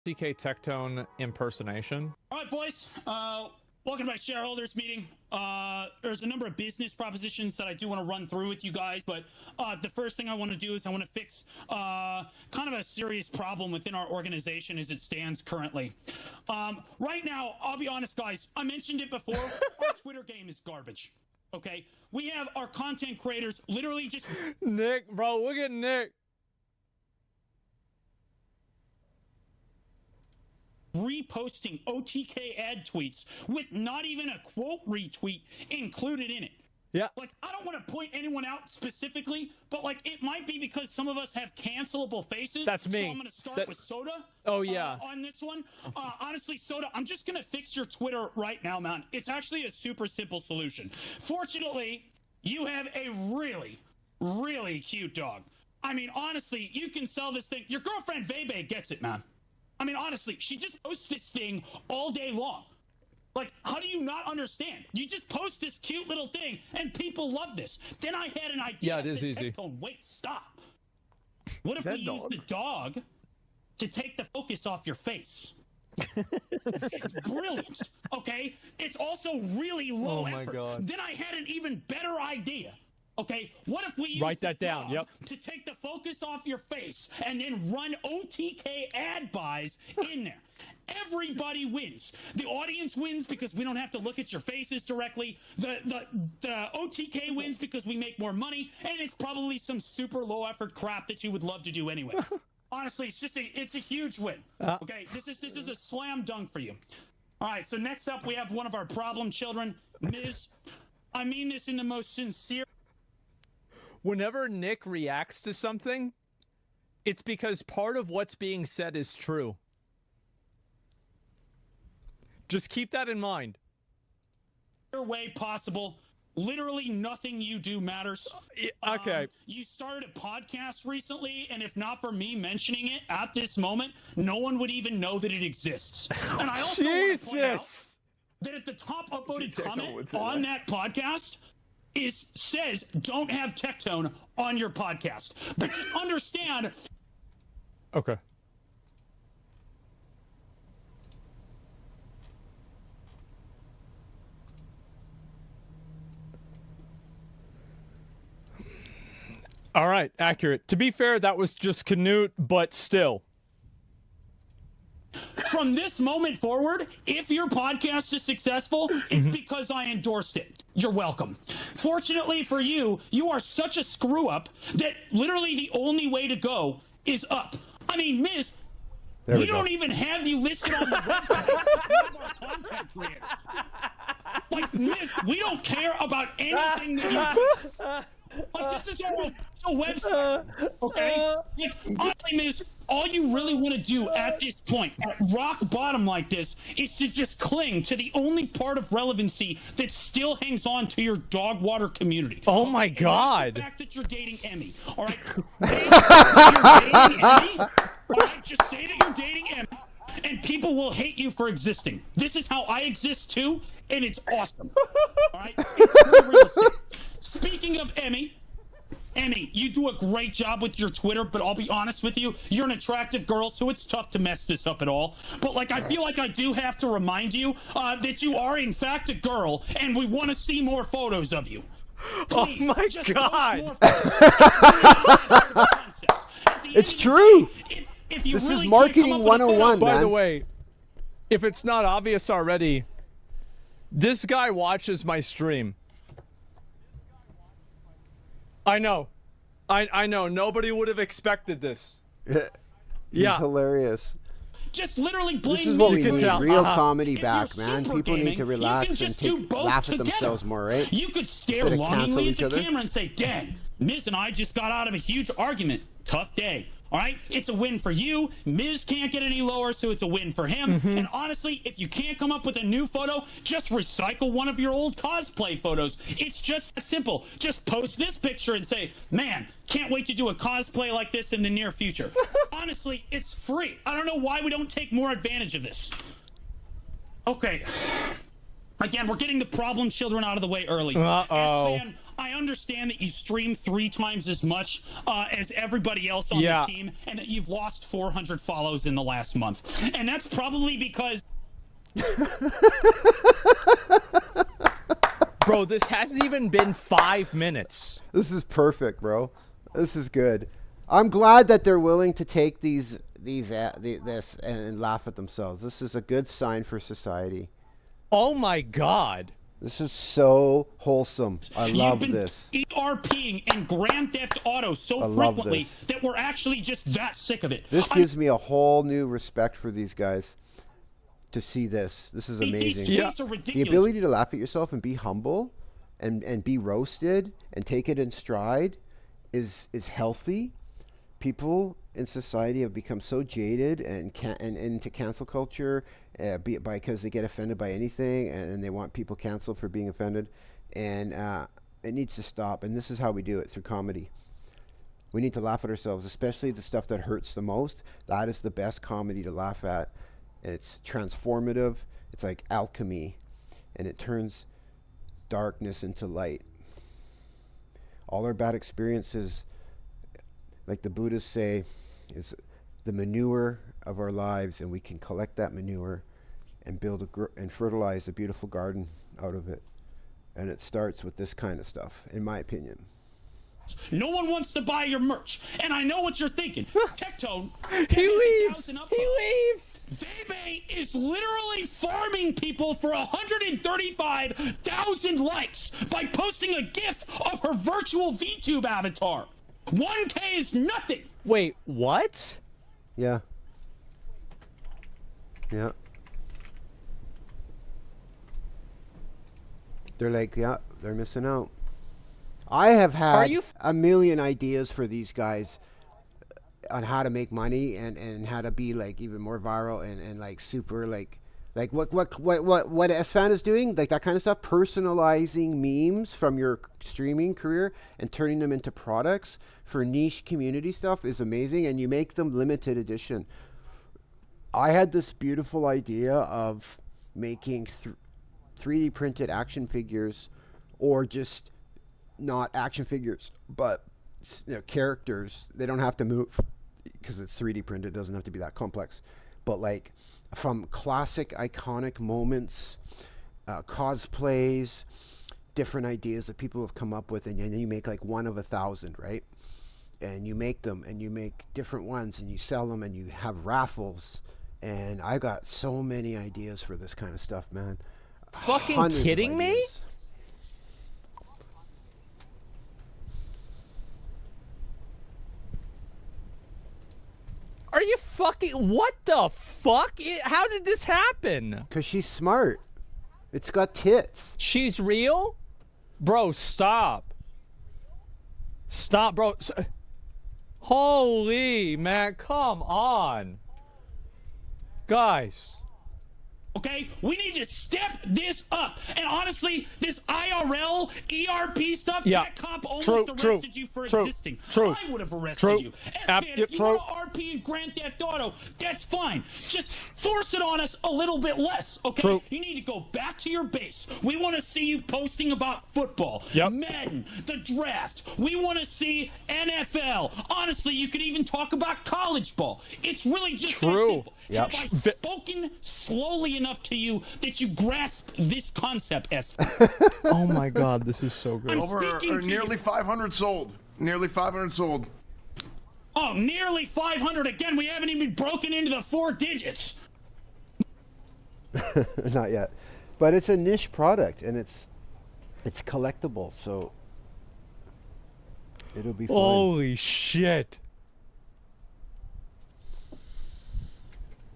OTK Tectone impersonation. All right, boys. Welcome to my shareholders meeting. There's a number of business propositions that I do want to run through with you guys, but the first thing I want to do is I want to fix kind of a serious problem within our organization as it stands currently. Right now, I'll be honest, guys. I mentioned it before. Our Twitter game is garbage. Okay, we have our content creators literally just Nick, bro, look at Nick. reposting OTK ad tweets with not even a quote retweet included in it. Yeah. Like, I don't want to point anyone out specifically, but like it might be because some of us have cancelable faces. That's me. So I'm going to start with Soda. Oh, yeah. On this one. Honestly, Soda, I'm just going to fix your Twitter right now, man. It's actually a super simple solution. Fortunately, you have a really, really cute dog. I mean, honestly, you can sell this thing. Your girlfriend, Vebe, gets it, man. I mean, honestly, she just posts this thing all day long. Like, how do you not understand? You just post this cute little thing, and people love this. Then I had an idea. Yeah, it is easy. Wait, stop. What if we use the dog to take the focus off your face? It's brilliant, okay? It's also really low effort. My God. Then I had an even better idea. Okay, what if we use Write that down, yep. to take the focus off your face and then run OTK ad buys in there? Everybody wins. The audience wins because we don't have to look at your faces directly. The OTK wins because we make more money, and it's probably some super low effort crap that you would love to do anyway. Honestly, it's a huge win. Okay, this is a slam dunk for you. All right, so next up we have one of our problem children, Ms. I mean this in the most sincere. Whenever Nick reacts to something, it's because part of what's being said is true. Just keep that in mind. Way possible. Literally nothing you do matters. Okay. You started a podcast recently, and if not for me mentioning it at this moment, no one would even know that it exists. And I also want to point out that at the top upvoted comment on that podcast says don't have Tectone on your podcast. But just understand. Okay. All right, accurate. To be fair, that was just Canute, but still. From this moment forward, if your podcast is successful, it's because I endorsed it. You're welcome. Fortunately for you, you are such a screw up that literally the only way to go is up. I mean, Miss, we don't even have you listed on the website of our content creators. Like, Miss, we don't care about anything that you do. Like, this is our official website, okay? Like, honestly, Miss, all you really want to do at this point, at rock bottom like this, is to just cling to the only part of relevancy that still hangs on to your dog water community. Oh my God. The fact that you're dating Emmy, all right? Say that you're dating Emmy, all right? Just say that you're dating Emmy, and people will hate you for existing. This is how I exist too, and it's awesome. All right? It's very realistic. Speaking of Emmy, you do a great job with your Twitter, but I'll be honest with you, you're an attractive girl, so it's tough to mess this up at all. But like, I feel like I do have to remind you that you are in fact a girl, and we want to see more photos of you. Please, oh my God! It's true. If you this really is marketing 101, By man. the way, if it's not obvious already, this guy watches my stream. I know. I know. Nobody would have expected this. He's hilarious. Just literally blame This is what we me. need. Real comedy back, man. super People need to gaming, relax and laugh at themselves more, right? You could stare Instead of cancel longingly at each the other. camera and say, "Dang, Miz and I just got out of a huge argument. Tough day." All right, it's a win for you. Miz can't get any lower, so it's a win for him. And honestly, if you can't come up with a new photo, just recycle one of your old cosplay photos. It's just that simple. Just post this picture and say, "Man, can't wait to do a cosplay like this in the near future." Honestly, it's free. I don't know why we don't take more advantage of this. Okay. Again, we're getting the problem children out of the way early. Uh-oh. S-Man, I understand that you stream 3 times as much as everybody else on the team, and that you've lost 400 follows in the last month. And that's probably because... Bro, this hasn't even been 5 minutes. This is perfect, bro. This is good. I'm glad that they're willing to take this and laugh at themselves. This is a good sign for society. Oh my God. This is so wholesome. I love this. ERPing and Grand Theft Auto so frequently that we're actually just that sick of it. This gives me a whole new respect for these guys. To see this. This is amazing. These tweets are ridiculous. The ability to laugh at yourself and be humble and be roasted and take it in stride is healthy. People in society have become so jaded and into cancel culture because they get offended by anything and they want people canceled for being offended. And it needs to stop. And this is how we do it, through comedy. We need to laugh at ourselves, especially the stuff that hurts the most. That is the best comedy to laugh at. And it's transformative. It's like alchemy, and it turns darkness into light. All our bad experiences, like the Buddhists say, is the manure of our lives, and we can collect that manure and build and fertilize a beautiful garden out of it. And it starts with this kind of stuff, in my opinion. No one wants to buy your merch, and I know what you're thinking. Tectone, he leaves. He leaves. Zaybay is literally farming people for 135,000 likes by posting a GIF of her virtual VTube avatar. 1K is nothing. Wait, what? Yeah. Yeah. They're like, yeah, they're missing out. I have had a million ideas for these guys on how to make money and how to be like even more viral and like super like what SFan is doing, like that kind of stuff, personalizing memes from your streaming career and turning them into products for niche community stuff is amazing, and you make them limited edition. I had this beautiful idea of making 3D printed action figures, or just not action figures, but characters. They don't have to move because it's 3D printed. It doesn't have to be that complex. But like from classic iconic moments, cosplays, different ideas that people have come up with, and then you make like one of 1,000, right? And you make them, and you make different ones, and you sell them, and you have raffles. And I got so many ideas for this kind of stuff, man. Fucking kidding me? Are you fucking... What the fuck? How did this happen? Because she's smart. It's got tits. She's real? Bro, stop. Stop, bro. Holy, man, come on. Guys. Okay, we need to step this up. And honestly, this IRL, ERP stuff, that cop almost arrested you for existing. I would have arrested you. If you want to RP and Grand Theft Auto, that's fine. Just force it on us a little bit less, okay? You need to go back to your base. We want to see you posting about football, Madden, the draft. We want to see NFL. Honestly, you could even talk about college ball. It's really just that simple. Have I spoken slowly enough to you that you grasp this concept, S? Oh my God, this is so good. Nearly 500 sold. Nearly 500 sold. Oh, nearly 500 again. We haven't even broken into the 4 digits. Not yet, but it's a niche product, and it's collectible, so it'll be fun. Holy shit.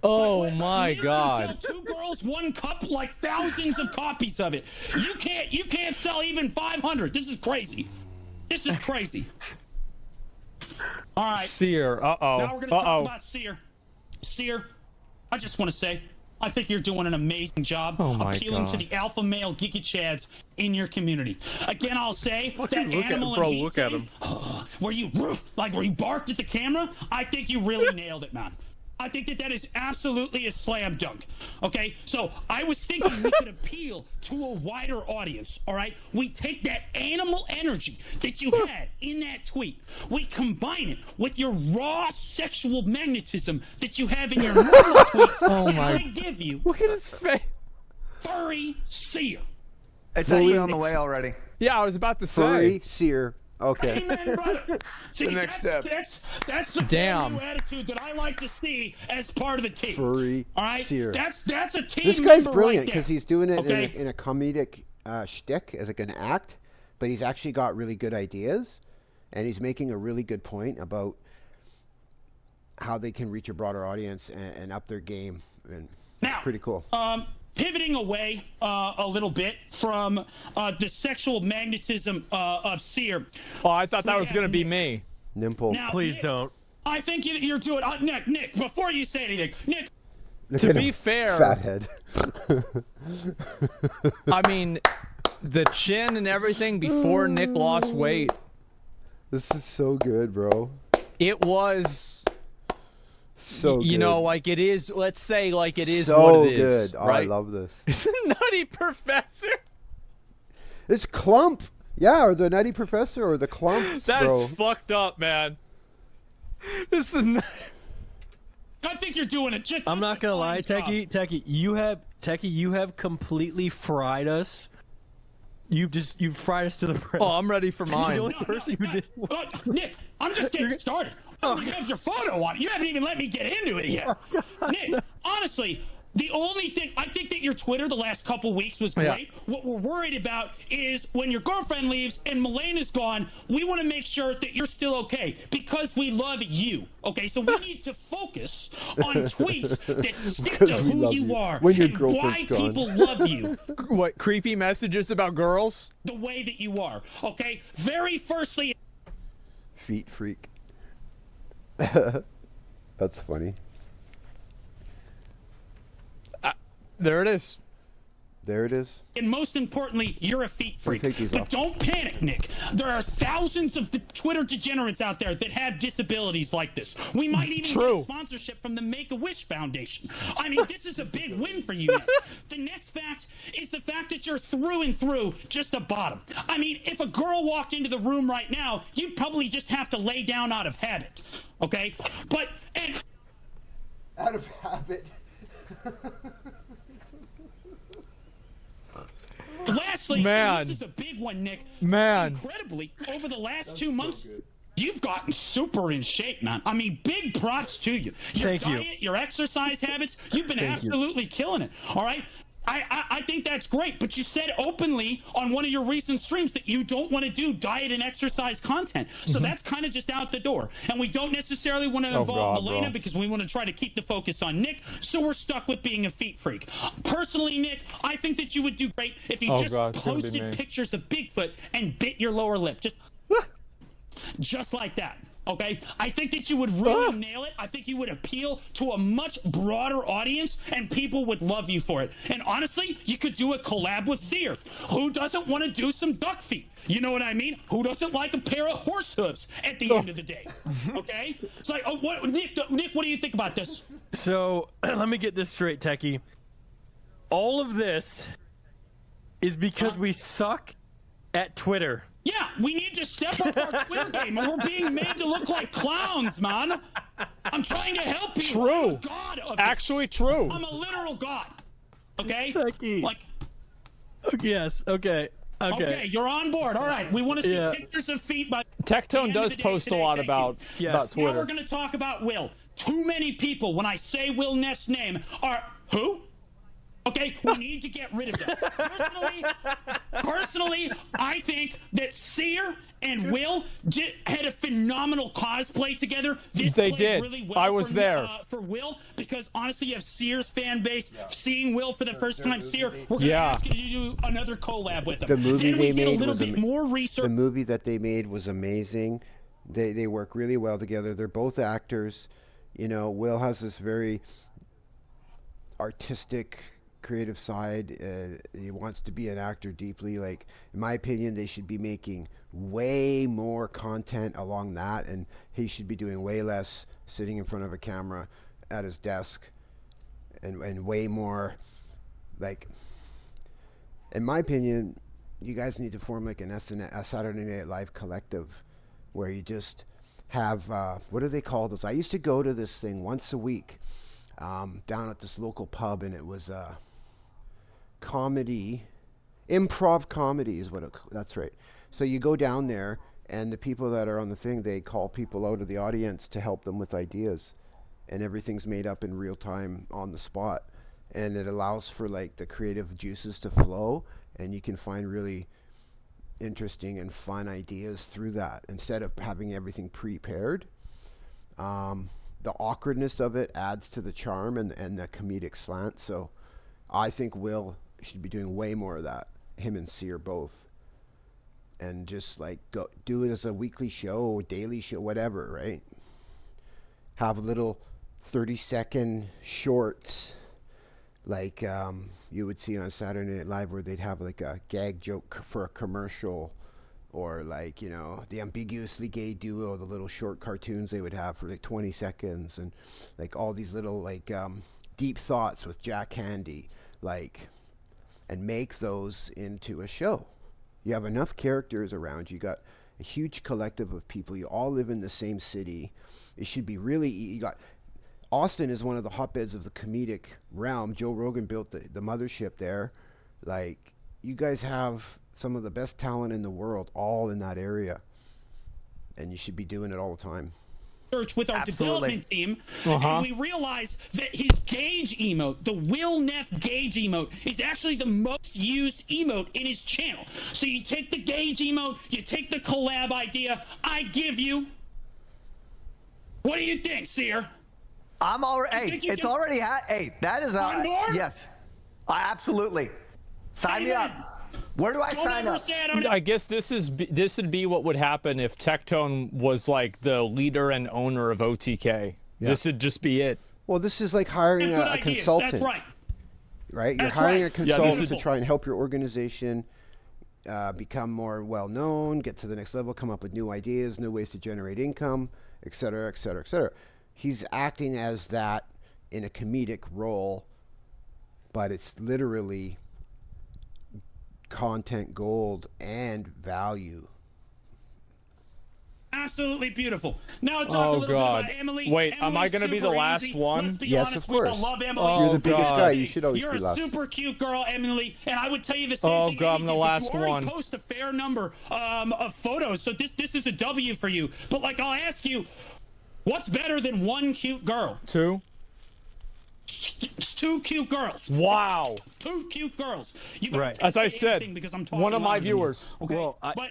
Oh my God! 2 girls, 1 cup, like thousands of copies of it. You can't sell even 500. This is crazy. This is crazy. All right. Seer. Now we're gonna talk about Seer. Seer, I just want to say, I think you're doing an amazing job appealing to the alpha male geeky chads in your community. Again, I'll say that animal and heat look at him. where you barked at the camera, I think you really nailed it, man. I think that is absolutely a slam dunk. Okay, so I was thinking we could appeal to a wider audience. All right, we take that animal energy that you had in that tweet, we combine it with your raw sexual magnetism that you have in your normal tweets. Oh and my- I give you Look at his face. furry seer. It's actually on the way already. Yeah, I was about to say. Furry seer. Okay. Amen, brother. See, next step. That's the Damn. new attitude that I like to see as part of the team. Furry All right, seer. that's a team. This guy's member brilliant right because there. he's doing it Okay. in a comedic shtick, as like an act, but he's actually got really good ideas, and he's making a really good point about how they can reach a broader audience and up their game, and it's Now, pretty cool. Pivoting away a little bit from the sexual magnetism of Seer. Oh, I thought that was Yeah, going to be Nick. me. Nimple. Now, Please Nick, don't. I think you're doing. Nick, before you say anything, Nick. Look at be him, fair- fathead. I mean, the chin and everything before Nick lost weight, This is so good, bro. it was, So good. you know, like it is, let's say like it is so what it is, good. Oh, right? I love this. It's a Nutty Professor. It's Clump. Yeah, or the Nutty Professor, or the Clumps, That's bro. fucked up, man. It's the Nutty. I think you're doing it. Just I'm not gonna a lie, fine job. Techie, you have completely fried us. You've fried us to the bread. Oh, I'm ready for the mine. only person who did. Nick, I'm just getting started. Oh, you have your photo on it. You haven't even let me get into it yet. Nick, honestly, the only thing, I think that your Twitter the last couple weeks was Yeah. great. What we're worried about is when your girlfriend leaves and Melena's gone, we want to make sure that you're still okay because we love you. Okay, so we need to focus on tweets that stick to Because we who love you you. are When your and girlfriend's why gone. people love you What, creepy messages about girls? the way that you are. Okay, very firstly, Feet freak. That's funny. There it is. There it is. and most importantly, you're a feet freak. take these But off. don't panic, Nick. There are thousands of Twitter degenerates out there that have disabilities like this. We might even True. get sponsorship from the Make-A-Wish Foundation. I mean, this is a big win for you, Nick. The next fact is the fact that you're through and through just a bottom. I mean, if a girl walked into the room right now, you'd probably just have to lay down out of habit. Okay? But, and Out of habit. lastly, and Man. this is a big one, Nick. Man. Incredibly, over the last 2 months, you've gotten super in shape, man. I mean, big props to you. Your Thank you. diet, your exercise habits, you've been Thank you. absolutely killing it. All right. I think that's great, but you said openly on one of your recent streams that you don't want to do diet and exercise content. So that's kind of just out the door. And we don't necessarily want to involve God, Milena bro. because we want to try to keep the focus on Nick. So we're stuck with being a feet freak. Personally, Nick, I think that you would do great if you Oh, just God, it's gonna be posted me. pictures of Bigfoot and bit your lower lip. Just like that. Okay, I think that you would really nail it. I think you would appeal to a much broader audience, and people would love you for it. And honestly, you could do a collab with Seer. Who doesn't want to do some duck feet? You know what I mean? Who doesn't like a pair of horse hooves at the end of the day? Okay, it's like, oh, what, Nick, what do you think about this? So let me get this straight, Techie. All of this is because we suck at Twitter. Yeah, we need to step up our Twitter game, and we're being made to look like clowns, man. I'm trying to help you. True. I'm a god of it. Actually true. I'm a literal god. Okay? Techie. Like, Yes. Okay. okay, you're on board. All right, we want to see Yeah. pictures of feet by the Tectone end of does the day post a today. lot Thank about, you. Yes. about Now Twitter. we're going to talk about Will. Too many people, when I say Will Ness's name, are who? Okay, we need to get rid of them. Personally, I think that Seer and Will had a phenomenal cosplay together. This They played did. Really well I was for, there. For Will, because honestly, you have Seer's fan base. Seeing Will for the first time, Seer, we're going to Yeah. ask you to do another collab with him. The movie then we they did made a little was bit more research. The movie that they made was amazing. They work really well together. They're both actors. You know, Will has this very artistic, creative side. He wants to be an actor deeply. Like, in my opinion, they should be making way more content along that, and he should be doing way less sitting in front of a camera at his desk, and way more, like, in my opinion, you guys need to form like a Saturday Night Live collective, where you just have what do they call those? I used to go to this thing once a week down at this local pub, and it was improv comedy is that's right. So you go down there, and the people that are on the thing, they call people out of the audience to help them with ideas, and everything's made up in real time on the spot, and it allows for like the creative juices to flow, and you can find really interesting and fun ideas through that instead of having everything prepared. The awkwardness of it adds to the charm and the comedic slant. So I think Will should be doing way more of that, him and Sear both, and just like do it as a weekly show, daily show, whatever, right? Have little 30-second shorts like you would see on Saturday Night Live, where they'd have like a gag joke for a commercial, or like, you know, the ambiguously gay duo, the little short cartoons they would have for like 20 seconds, and like all these little like deep thoughts with Jack Handy, like, and make those into a show. You have enough characters around you, got a huge collective of people, you all live in the same city. It should be really, you got, Austin is one of the hotbeds of the comedic realm. Joe Rogan built the mothership there. Like, you guys have some of the best talent in the world all in that area, and you should be doing it all the time. With our development team, Uh-huh. and we realized that his gauge emote, the Will Neff gauge emote, is actually the most used emote in his channel. So you take the gauge emote, you take the collab idea, I give you. What do you think, Sear? I'm already. Hey, it's already. Hey, that is On board? yes. Absolutely. Sign me Amen. up. Where do I Don't sign ever up? say I don't. I guess this would be what would happen if Tectone was like the leader and owner of OTK. Yeah. This would just be it. Well, this is like hiring Good a idea. consultant. That's right. Right? You're That's hiring right. a consultant is- to try and help your organization become more well-known, get to the next level, come up with new ideas, new ways to generate income, et cetera, et cetera, et cetera. He's acting as that in a comedic role, but it's literally content gold and value. Absolutely beautiful. Now talk Oh, a little God. bit about Emily. Wait, am I Emily's gonna be the super last easy. one? Let's be Yes, honest, of we all course. love Emily. Oh, You're the biggest God. guy. You should always You're be a last. super cute girl, Emily, and I would tell you the same Oh, thing. God, I'm the Andy did, but last you already one. Post a fair number of photos, so this is a W for you. But like, I'll ask you, what's better than one cute girl? 2? It's two cute girls. Wow. Two cute girls. You guys Right. can't As I say said, anything because I'm talking one of my louder than you, viewers. Okay, Well, but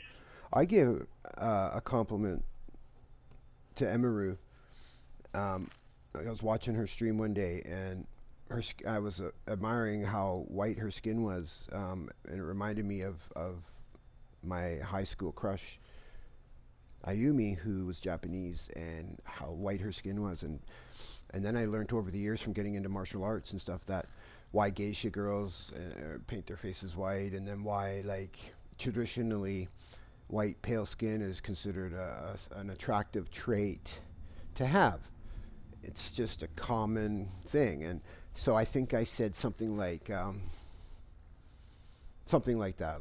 I give a compliment to Emaru. I was watching her stream one day, and I was admiring how white her skin was, and it reminded me of my high school crush, Ayumi, who was Japanese, and how white her skin was. And then I learned over the years from getting into martial arts and stuff that why geisha girls paint their faces white, and then why, like, traditionally white pale skin is considered an attractive trait to have. It's just a common thing. And so I think I said something like that,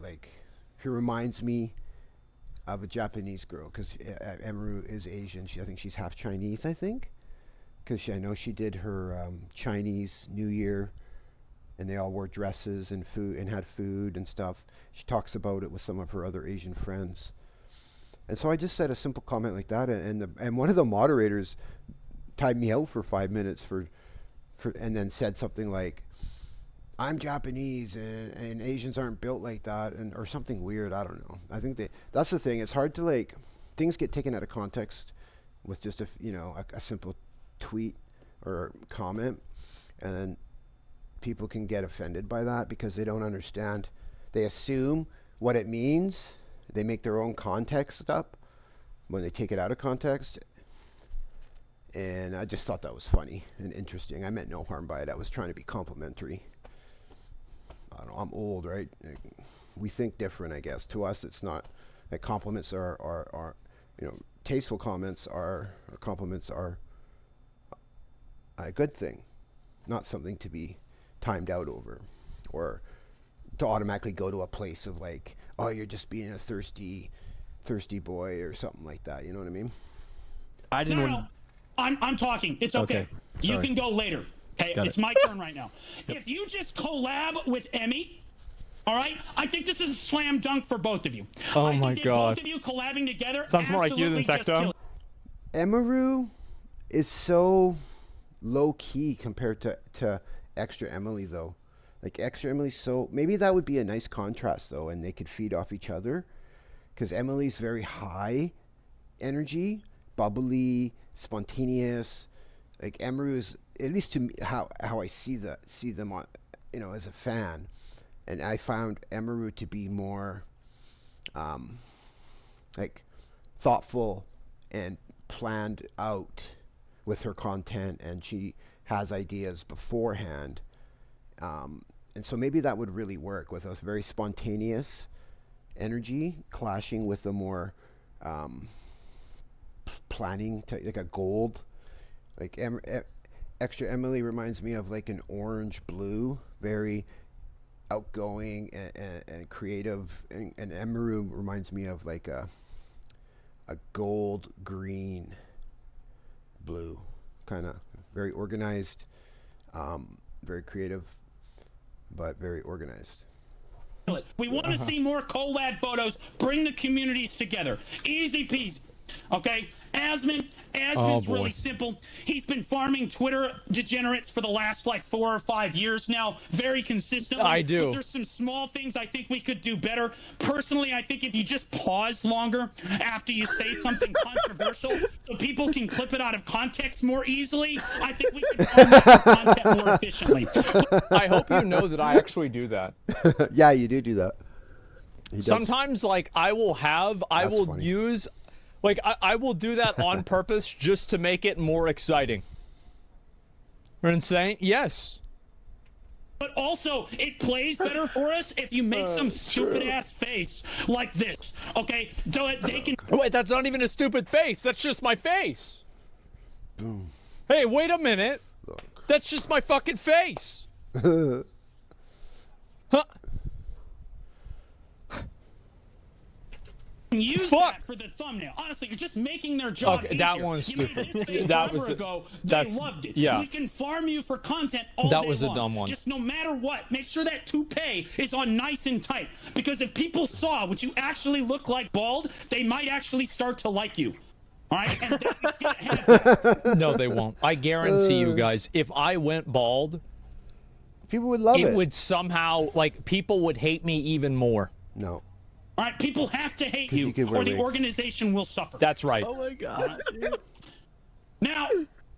like, she reminds me of a Japanese girl, because Emaru is Asian. I think she's half Chinese, because I know she did her Chinese New Year, and they all wore dresses and food and had food and stuff. She talks about it with some of her other Asian friends. And so I just said a simple comment like that, and one of the moderators tied me out for 5 minutes and then said something like, I'm Japanese and Asians aren't built like that, or something weird. I don't know. I think that's the thing. It's hard to, like, things get taken out of context with just a simple tweet or comment, and then people can get offended by that because they don't understand. They assume what it means. They make their own context up when they take it out of context. And I just thought that was funny and interesting. I meant no harm by it. I was trying to be complimentary. I don't know, I'm old, right? We think different, I guess. To us, it's not like compliments are tasteful comments or compliments are a good thing, not something to be timed out over, or to automatically go to a place of like, oh, you're just being a thirsty boy or something like that. You know what I mean? I didn't. No. I'm talking. It's okay. Okay, You sorry. can go later. Okay, Got it's it. my turn right now. If you just collab with Emmy, all right, I think this is a slam dunk for both of you. Oh I think my that God. Both of you collabing together. Sounds more like you than absolutely just Tecto. kill it. Emaru is so low key compared to Extra Emily though. Like Extra Emily's so, maybe that would be a nice contrast though, and they could feed off each other, because Emily's very high energy, bubbly, spontaneous. Like Emaru is, at least to me, how I see them on, as a fan, and I found Emaru to be more like thoughtful and planned out with her content, and she has ideas beforehand, and so maybe that would really work with a very spontaneous energy clashing with a more planning, like a gold, like Extra Emily reminds me of like an orange blue, very outgoing and creative, and Emaru reminds me of like a gold green blue, kind of very organized, very creative, but very organized. We want to see more collab photos. Bring the communities together. Easy peasy. Okay? Asmon's boy. really simple. He's been farming Twitter degenerates for the last like 4 or 5 years now, very consistently. I do. But there's some small things I think we could do better. Personally, I think if you just pause longer after you say something controversial, so people can clip it out of context more easily, I think we can farm that content more efficiently. I hope you know that I actually do that. Yeah, you do that. He does. Sometimes, like, I will funny. use, like, I will do that on purpose just to make it more exciting. We're insane? Yes. But also, it plays better for us if you make some stupid ass face like this, okay? So that they can. Oh, wait, that's not even a stupid face. That's just my face. Boom. Hey, wait a minute. Look. That's just my fucking face. Huh? Use Fuck. that for the thumbnail. Honestly, you're just making their job Okay, easier. that one's You made stupid. this thing That forever was a- ago. that's- They loved it. yeah. We can farm you for content all That day was a long. dumb one. Just no matter what, make sure that toupee is on nice and tight. Because if people saw what you actually look like bald, they might actually start to like you. All right? And that, you can't have that. No, they won't. I guarantee you guys, if I went bald, People would love it. it would somehow, like, people would hate me even more. No. All right, people have to hate 'Cause you you, could wear or the wigs. organization will suffer. That's right. Oh my god. Now,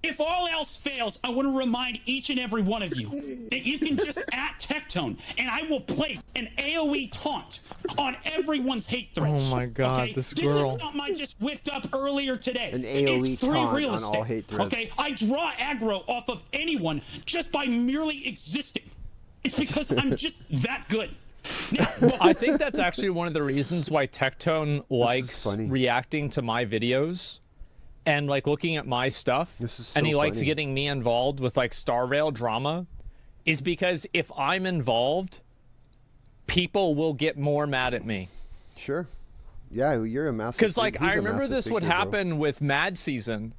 if all else fails, I want to remind each and every one of you that you can just at Tectone, and I will place an AoE taunt on everyone's hate threats. Oh my God, okay? this This girl. is something I just whipped up earlier today. An AoE It's free taunt real on all estate, hate threats. Okay, I draw aggro off of anyone just by merely existing. It's because I'm just that good. Now, I think that's actually one of the reasons why Tectone likes funny. reacting to my videos and like looking at my stuff. This is and so he likes funny. getting me involved with like Star Rail drama, is because if I'm involved, people will get more mad at me. Sure. Yeah, you're a massive. Because like he's I a remember massive this would figure, bro. happen with Mad Season,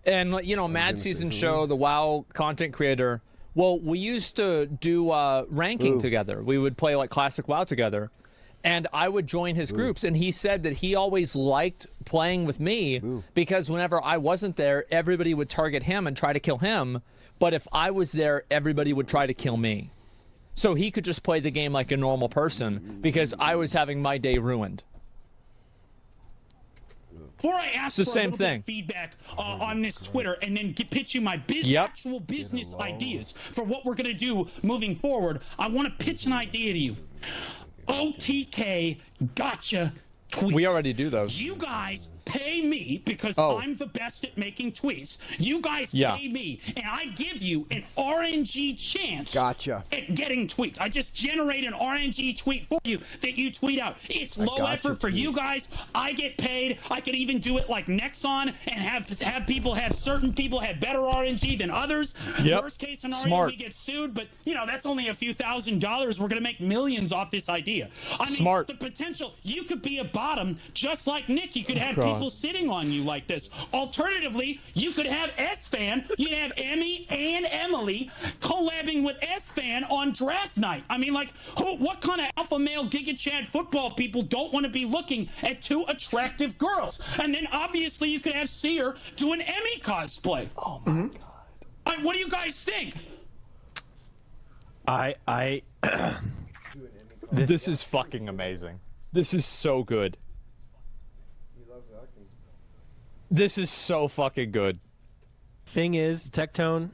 and like, you know, Mad gonna say Season something. show, the WoW content creator. Well, we used to do ranking Ooh. together. We would play like classic WoW together, and I would join his groups. And he said that he always liked playing with me because whenever I wasn't there, everybody would target him and try to kill him. But if I was there, everybody would try to kill me. So he could just play the game like a normal person because I was having my day ruined. Before I ask It's the for same a little bit thing. of feedback on this Twitter and then pitch you my Yep. actual business ideas for what we're going to do moving forward, I want to pitch an idea to you. OTK gotcha tweets. We already do those. You guys pay me because I'm the best at making tweets. You guys pay me, and I give you an RNG chance at getting tweets. I just generate an RNG tweet for you that you tweet out. It's low effort for you guys. I get paid. I could even do it like Nexon and have certain people have better RNG than others. Worst case scenario, we get sued, but that's only a few $1,000s. We're gonna make millions off this idea. I mean, the potential, you could be a bottom just like Nick. You could have people sitting on you like this. Alternatively, you could have S-Fan. You'd have Emmy and Emily collabing with S-Fan on draft night. I mean, like, what kind of alpha male Giga Chad football people don't want to be looking at two attractive girls? And then obviously you could have Seer do an Emmy cosplay. Oh my God. What do you guys think? This is fucking amazing. This is so good. This is so fucking good. Thing is, Tectone,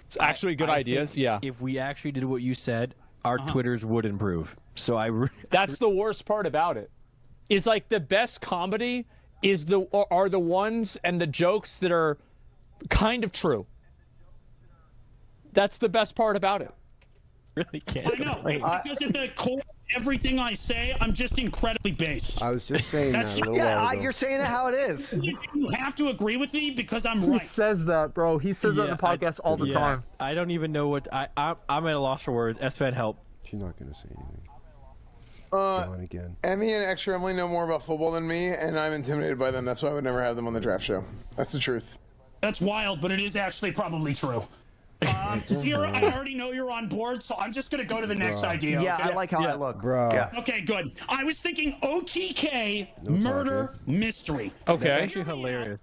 it's actually good ideas. Yeah. If we actually did what you said, our Twitters would improve. So that's the worst part about it. Is like the best comedy are the ones and the jokes that are kind of true. That's the best part about it. Really can't. I know, because at the core of everything I say, I'm just incredibly based. I was just saying that a little while ago. You're saying it how it is. You have to agree with me because I'm right. He says that, bro. He says that on the podcast all the time. I don't even know what I'm at a loss for words. S-Fan, help. She's not gonna say anything. Gone again. Emmy and Extra Emily know more about football than me, and I'm intimidated by them. That's why I would never have them on the draft show. That's the truth. That's wild, but it is actually probably true. Sierra, I already know you're on board, so I'm just going to go to the next idea. Yeah, okay? I like how I look. Bro. Yeah. Okay, good. I was thinking OTK murder mystery. Okay. That's actually hilarious.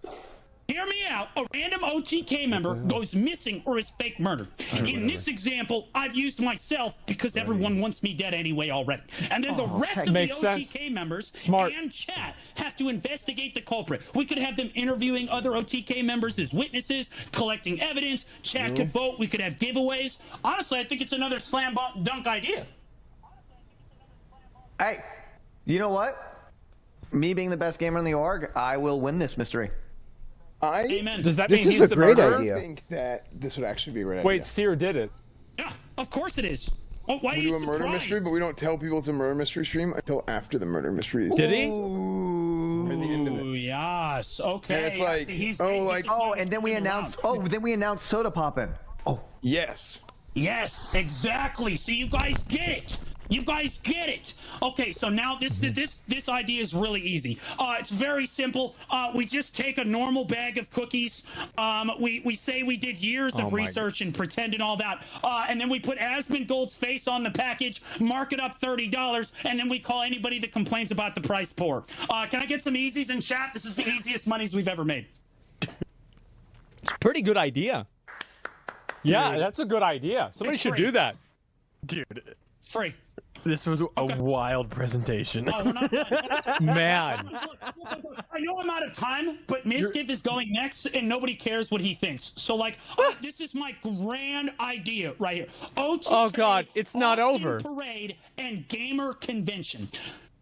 Hear me out. A random OTK member goes missing or is fake murdered. In this example, I've used myself because everyone wants me dead anyway already. And then the rest of the OTK members and chat have to investigate the culprit. We could have them interviewing other OTK members as witnesses, collecting evidence. Chat could vote. We could have giveaways. Honestly, I think it's another slam dunk idea. Hey, you know what? Me being the best gamer in the org, I will win this mystery. Amen. Does that This mean is he's a the great murderer? idea. I think that this would actually be a great idea. Wait, Seer did it. Yeah, of course it is. Oh, why are We you do a murder surprised? mystery, but we don't tell people it's a murder mystery stream until after the murder mystery is Did he? Or the end of it. Ooh, yes. Okay. And it's like, And then we announce. Then we announce soda poppin'. Yes. Yes, exactly. So you guys get it. You guys get it. Okay, so now this idea is really easy. It's very simple. We just take a normal bag of cookies. We say we did years of research and pretend and all that. And then we put Asmongold's face on the package, mark it up $30, and then we call anybody that complains about the price poor. Can I get some easies in chat? This is the easiest monies we've ever made. It's a pretty good idea. Yeah, that's a good idea. Somebody should do that. Dude, It's free. this was a wild presentation. Oh, we're not done. Man. I know I'm out of time, but Mizgiv is going next, and nobody cares what he thinks. So, this is my grand idea right here. OTK, Oh, God, it's not Austin over. Parade and Gamer Convention.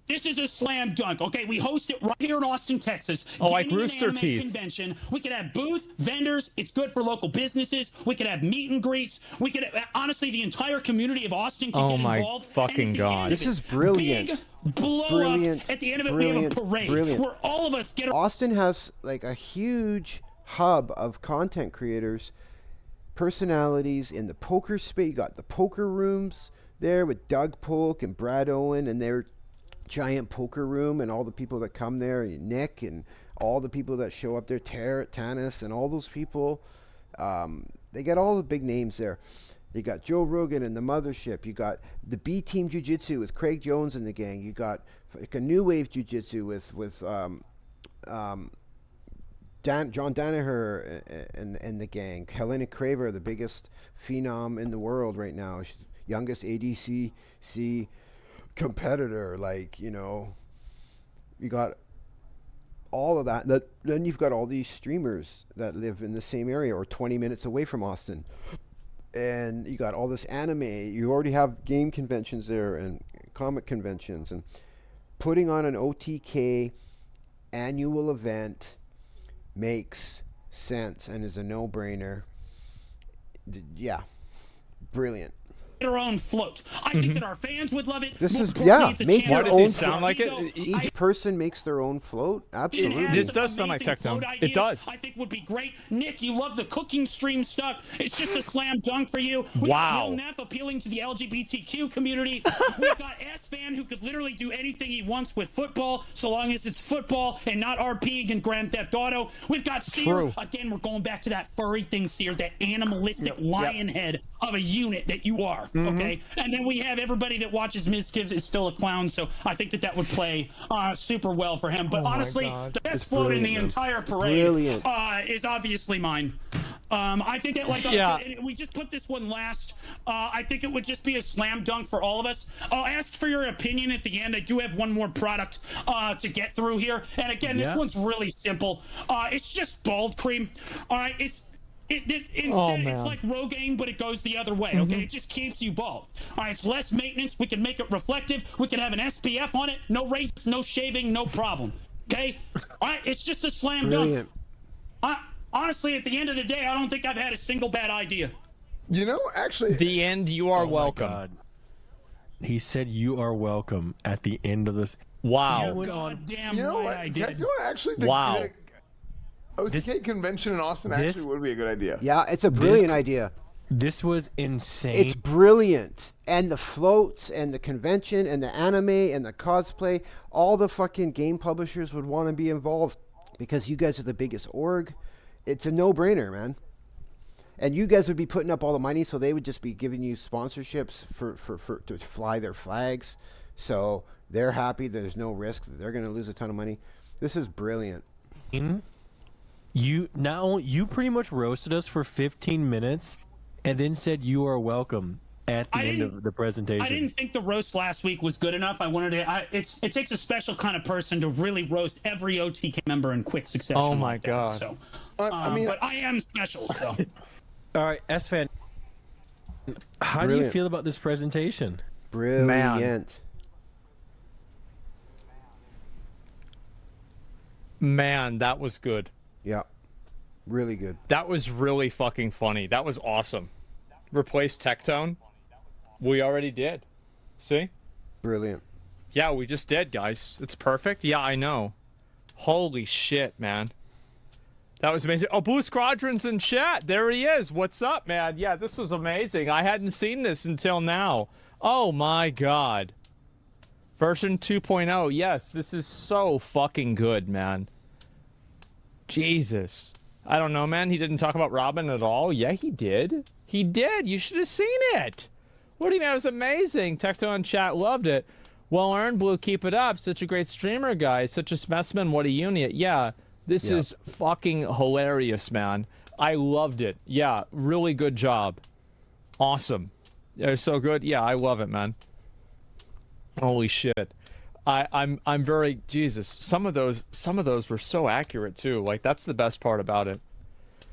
This is a slam dunk. Okay, we host it right here in Austin, Texas. Like Gaming and Rooster Anime Teeth. Convention. We could have booth, vendors. It's good for local businesses. We could have meet and greets. We could honestly, the entire community of Austin can get involved. Fucking And at the God. end of This it, is brilliant. Big blow Brilliant. up. At the end of it, we have a parade where all of us get. Austin has like a huge hub of content creators, personalities in the poker space. You got the poker rooms there with Doug Polk and Brad Owen and their giant poker room, and all the people that come there, and Nick and all the people that show up there, Tanis and all those people. They got all the big names there. You got Joe Rogan and the Mothership. You got the B Team Jiu-Jitsu with Craig Jones and the gang. You got like a New Wave Jiu-Jitsu with John Danaher and the gang. Helena Craver, the biggest phenom in the world right now. She's youngest ADCC competitor. You got all of that. Then you've got all these streamers that live in the same area or 20 minutes away from Austin. And you got all this anime. You already have game conventions there and comic conventions. And putting on an OTK annual event makes sense and is a no-brainer. Yeah, brilliant. Our own float. I think that our fans would love it. This More is importantly, it's a make chance your Why does own he to sound grow like ego. it? Each person makes their own float. Absolutely. It This has does some sound like amazing Tectone. float It ideas. does. I think would be great. Nick, you love the cooking stream stuff. It's just a slam dunk for you. We Wow. got Will Neff appealing to the LGBTQ community. We've got S-Fan who could literally do anything he wants with football, so long as it's football and not RPing and Grand Theft Auto. We've got Seer. True. Again, we're going back to that furry thing, Seer, that animalistic lion head of a unit that you are. Okay? And then we have everybody that watches Mizkiv is still a clown, so I think that would play super well for him. But honestly, God. the best It's float in brilliant, the man. entire parade Brilliant. is obviously mine. I think that Yeah. we just put this one last. I think it would just be a slam dunk for all of us. I'll ask for your opinion at the end. I do have one more product to get through here, and again, this one's really simple. It's just bald cream. All right, instead, it's like Rogaine, but it goes the other way, okay? It just keeps you bald. All right, it's less maintenance. We can make it reflective. We can have an SPF on it. No razors, no shaving, no problem, okay? All right, it's just a slam Brilliant. dunk. Honestly, at the end of the day, I don't think I've had a single bad idea. You know, actually, The end. You are Oh my welcome. God. He said you are welcome at the end of this. Wow. went on. Goddamn you know right what? I did. You know what? Actually, the Wow. OTK convention in Austin this- actually would be a good idea. Yeah, it's a brilliant idea. This was insane. It's brilliant. And the floats and the convention and the anime and the cosplay, all the fucking game publishers would want to be involved because you guys are the biggest org. It's a no-brainer, man. And you guys would be putting up all the money, so they would just be giving you sponsorships for to fly their flags. So they're happy. There's no risk that they're going to lose a ton of money. This is brilliant. You pretty much roasted us for 15 minutes and then said you are welcome at the end of the presentation. I didn't think the roast last week was good enough. I wanted to. It takes a special kind of person to really roast every OTK member in quick succession. Oh my like that. God. So, I mean, but I am special. So, All right, S-Fan, how do you Brilliant. feel about this presentation? Brilliant. Man, that was good. Yeah. Really good. That was really fucking funny. That was awesome. Replace Tectone? We already did. See? Brilliant. Yeah, we just did, guys. It's perfect. Yeah, I know. Holy shit, man. That was amazing. Oh, Blue Squadron's in chat. There he is. What's up, man? Yeah, this was amazing. I hadn't seen this until now. Oh my god. Version 2.0. Yes, this is so fucking good, man. Jesus. I don't know, man. He didn't talk about Robin at all. Yeah, he did. He did. You should have seen it. What do you mean? It was amazing. Tecto in chat loved it. Well earned, Blue. Keep it up. Such a great streamer, guys. Such a specimen. What a unit. Yeah, this is fucking hilarious, man. I loved it. Yeah, really good job. Awesome. They're so good. Yeah, I love it, man. Holy shit. I'm very Jesus. Some of those were so accurate too. Like that's the best part about it.